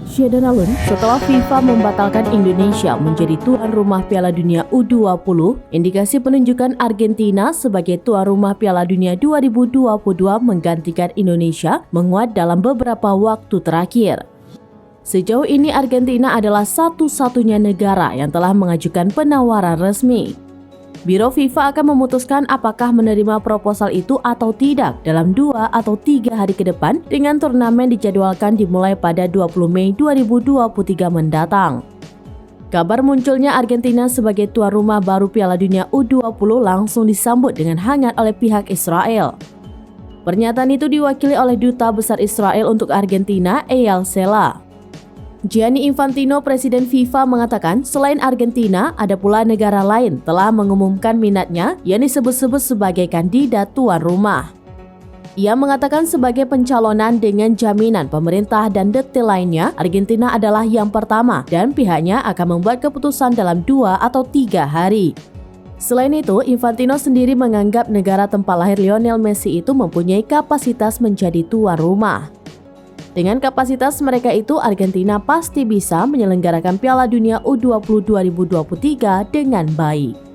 Syedon alun setelah FIFA membatalkan Indonesia menjadi tuan rumah Piala Dunia U20, indikasi penunjukan Argentina sebagai tuan rumah Piala Dunia 2022 menggantikan Indonesia menguat dalam beberapa waktu terakhir. Sejauh ini Argentina adalah satu-satunya negara yang telah mengajukan penawaran resmi. Biro FIFA akan memutuskan apakah menerima proposal itu atau tidak dalam 2 atau 3 hari ke depan dengan turnamen dijadwalkan dimulai pada 20 Mei 2023 mendatang. Kabar munculnya Argentina sebagai tuan rumah baru Piala Dunia U20 langsung disambut dengan hangat oleh pihak Israel. Pernyataan itu diwakili oleh Duta Besar Israel untuk Argentina, Eyal Sela. Gianni Infantino, Presiden FIFA, mengatakan selain Argentina, ada pula negara lain telah mengumumkan minatnya yang disebut-sebut sebagai kandidat tuan rumah. Ia mengatakan sebagai pencalonan dengan jaminan pemerintah dan detail lainnya, Argentina adalah yang pertama dan pihaknya akan membuat keputusan dalam 2 atau 3 hari. Selain itu, Infantino sendiri menganggap negara tempat lahir Lionel Messi itu mempunyai kapasitas menjadi tuan rumah. Dengan kapasitas mereka itu, Argentina pasti bisa menyelenggarakan Piala Dunia U20 2023 dengan baik.